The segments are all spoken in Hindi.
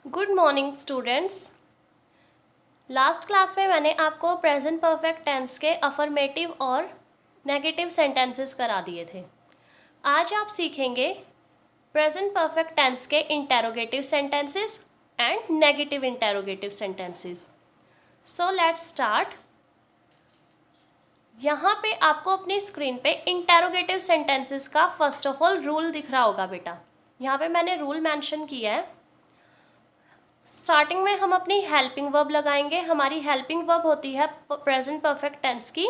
Good morning students. Last class में मैंने आपको प्रेजेंट परफेक्ट टेंस के अफर्मेटिव और नेगेटिव सेंटेंसेस करा दिए थे। आज आप सीखेंगे प्रेजेंट परफेक्ट टेंस के interrogative sentences and negative interrogative sentences. So let's start. यहाँ पे आपको अपनी स्क्रीन पे इंटेरोगेटिव सेंटेंसेस का फर्स्ट ऑफ ऑल रूल दिख रहा होगा बेटा। यहाँ पे मैंने रूल मेंशन किया है। स्टार्टिंग में हम अपनी हेल्पिंग वर्ब लगाएंगे। हमारी हेल्पिंग वर्ब होती है प्रेजेंट परफेक्ट टेंस की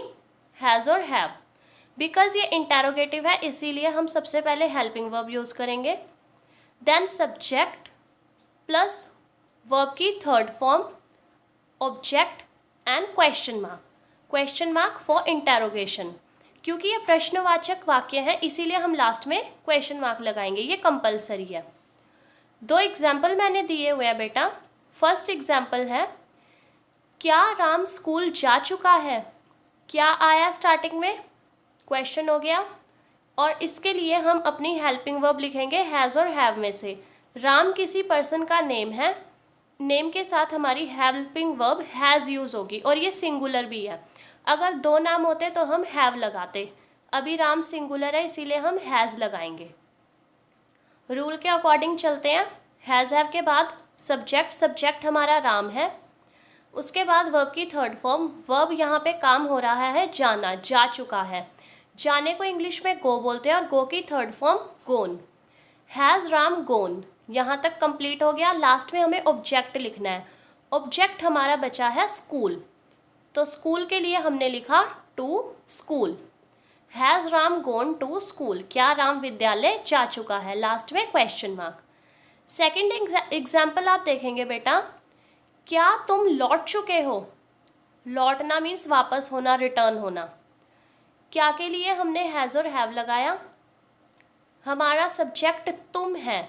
हैज़ और हैव। बिकॉज ये इंटेरोगेटिव है इसीलिए हम सबसे पहले हेल्पिंग वर्ब यूज़ करेंगे। देन सब्जेक्ट प्लस वर्ब की third form object and question mark for interrogation. क्योंकि ये प्रश्नवाचक वाक्य है इसीलिए हम लास्ट में क्वेश्चन मार्क लगाएंगे, ये कंपलसरी है। दो एग्जाम्पल मैंने दिए हुए हैं बेटा। फर्स्ट एग्जाम्पल है क्या राम स्कूल जा चुका है। क्या आया स्टार्टिंग में, क्वेश्चन हो गया। और इसके लिए हम अपनी हेल्पिंग वर्ब लिखेंगे हैज़ और हैव में से। राम किसी पर्सन का नेम है, नेम के साथ हमारी हेल्पिंग वर्ब हैज़ यूज़ होगी और ये सिंगुलर भी है। अगर दो नाम होते तो हम हैव लगाते, अभी राम सिंगुलर है इसीलिए हम हैज़ लगाएंगे। रूल के अकॉर्डिंग चलते हैं। हैज़ हैव के बाद सब्जेक्ट हमारा राम है। उसके बाद वर्ब की थर्ड फॉर्म, वर्ब यहाँ पे काम हो रहा है जाना, जा चुका है। जाने को इंग्लिश में गो बोलते हैं और गो की third form gone. Has Ram gone, यहाँ तक कंप्लीट हो गया। लास्ट में हमें ऑब्जेक्ट लिखना है। ऑब्जेक्ट हमारा बचा है स्कूल, तो स्कूल के लिए हमने लिखा to school. Has Ram gone to school, क्या राम विद्यालय जा चुका है, लास्ट में क्वेश्चन मार्क। सेकेंड एग्जाम्पल आप देखेंगे बेटा, क्या तुम लौट चुके हो। लौटना मीन्स वापस होना, रिटर्न होना। क्या के लिए हमने हैज़ और हैव लगाया। हमारा सब्जेक्ट तुम है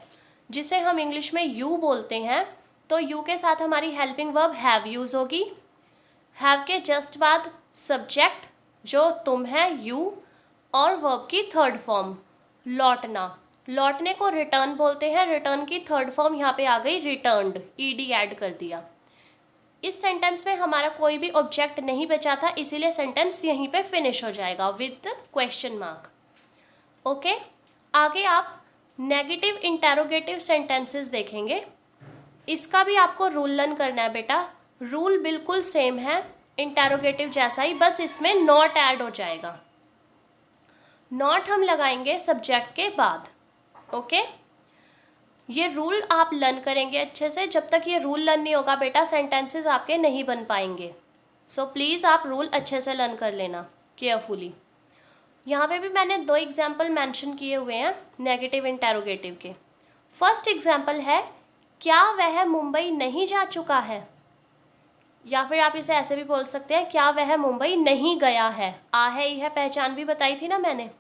जिसे हम इंग्लिश में यू बोलते हैं, तो यू के साथ हमारी हेल्पिंग वर्ब हैव यूज़ होगी। हैव के जस्ट बाद सब्जेक्ट जो तुम है यू और वर्ब की थर्ड फॉर्म लौटना। लौटने को रिटर्न बोलते हैं, रिटर्न की थर्ड फॉर्म यहाँ पे आ गई रिटर्न्ड, ईडी ऐड कर दिया। इस सेंटेंस में हमारा कोई भी ऑब्जेक्ट नहीं बचा था इसीलिए सेंटेंस यहीं पे फिनिश हो जाएगा विद क्वेश्चन मार्क। ओके, आगे आप नेगेटिव इंटेरोगेटिव सेंटेंसेस देखेंगे। इसका भी आपको रूल लर्न करना है बेटा। रूल बिल्कुल सेम है इंटेरोगेटिव जैसा ही, बस इसमें नॉट ऐड हो जाएगा। नॉट हम लगाएंगे सब्जेक्ट के बाद। ओके, ये रूल आप लर्न करेंगे अच्छे से। जब तक ये रूल लर्न नहीं होगा बेटा सेंटेंसेस आपके नहीं बन पाएंगे। सो प्लीज़ आप रूल अच्छे से लर्न कर लेना केयरफुली। यहाँ पे भी मैंने दो एग्जाम्पल मेंशन किए हुए हैं नेगेटिव इंटेरोगेटिव के। फर्स्ट एग्जाम्पल है क्या वह मुंबई नहीं जा चुका है, या फिर आप इसे ऐसे भी बोल सकते हैं क्या वह मुंबई नहीं गया है। आ है ई है पहचान भी बताई थी ना मैंने।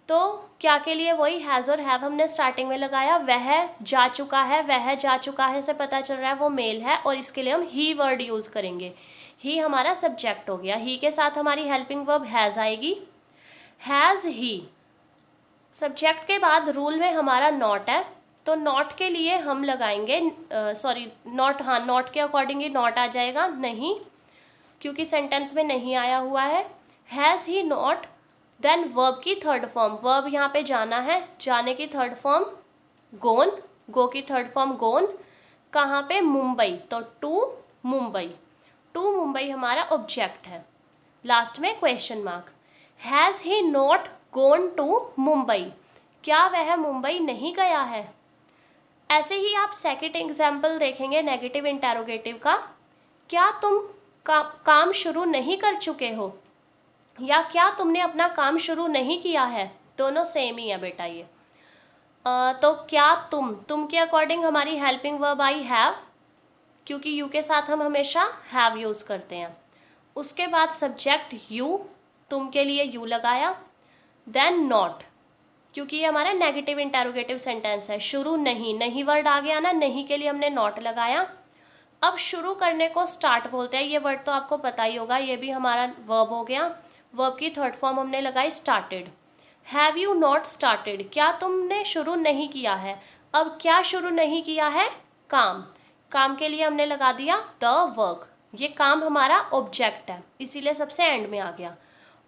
तो क्या के लिए वही हैज़ और हैव हमने स्टार्टिंग में लगाया। वह जा चुका है, वह जा चुका है से पता चल रहा है वो मेल है और इसके लिए हम ही वर्ड यूज़ करेंगे। ही हमारा सब्जेक्ट हो गया, ही के साथ हमारी हेल्पिंग वर्ब हैज़ आएगी। हैज़ ही, सब्जेक्ट के बाद रूल में हमारा नॉट है तो नॉट के लिए हम लगाएंगे नॉट, हाँ नॉट के अकॉर्डिंग ही नॉट आ जाएगा, नहीं, क्योंकि सेंटेंस में नहीं आया हुआ है। Has he not, then verb की थर्ड फॉर्म, वर्ब यहाँ पे जाना है, जाने की थर्ड फॉर्म गोन, गो की थर्ड फॉर्म गोन। कहाँ पे, मुंबई, तो टू मुंबई। टू मुंबई हमारा ऑब्जेक्ट है, लास्ट में question mark. Has he not gone to Mumbai, क्या वह मुंबई नहीं गया है। ऐसे ही आप सेकेंड एग्जाम्पल देखेंगे नेगेटिव इंटेरोगेटिव का, क्या तुम काम शुरू नहीं कर चुके हो, या क्या तुमने अपना काम शुरू नहीं किया है। दोनों सेम ही है बेटा ये। तो क्या तुम के अकॉर्डिंग हमारी हेल्पिंग वर्ब आई हैव, क्योंकि यू के साथ हम हमेशा हैव यूज़ करते हैं। उसके बाद सब्जेक्ट यू, तुम के लिए यू लगाया। देन नॉट, क्योंकि ये हमारा नेगेटिव इंटेरोगेटिव सेंटेंस है, शुरू नहीं, नहीं वर्ड आ गया ना, नहीं के लिए हमने नॉट लगाया। अब शुरू करने को स्टार्ट बोलते हैं, ये वर्ड तो आपको पता ही होगा, ये भी हमारा वर्ब हो गया। वर्ब की थर्ड फॉर्म हमने लगाई started. Have you not started, क्या तुमने शुरू नहीं किया है। अब क्या शुरू नहीं किया है, काम, काम के लिए हमने लगा दिया द वर्क, ये काम हमारा ऑब्जेक्ट है इसीलिए सबसे एंड में आ गया।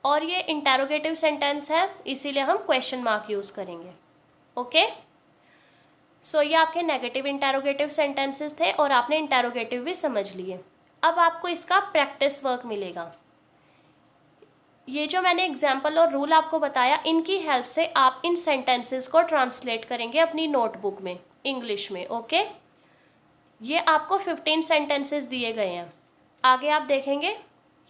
और ये इंटेरोगेटिव सेंटेंस है इसीलिए हम क्वेश्चन मार्क यूज़ करेंगे। ओके, सो ये आपके नेगेटिव इंटेरोगेटिव सेंटेंसेस थे और आपने इंटेरोगेटिव भी समझ लिए। अब आपको इसका प्रैक्टिस वर्क मिलेगा। ये जो मैंने एग्जाम्पल और रूल आपको बताया, इनकी हेल्प से आप इन सेंटेंसेस को ट्रांसलेट करेंगे अपनी नोटबुक में इंग्लिश में। ओके, ये आपको 15 सेंटेंसेस दिए गए हैं। आगे आप देखेंगे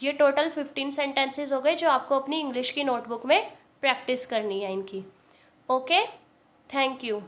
ये टोटल 15 सेंटेंसेस हो गए जो आपको अपनी इंग्लिश की नोटबुक में प्रैक्टिस करनी है इनकी। Okay, thank you.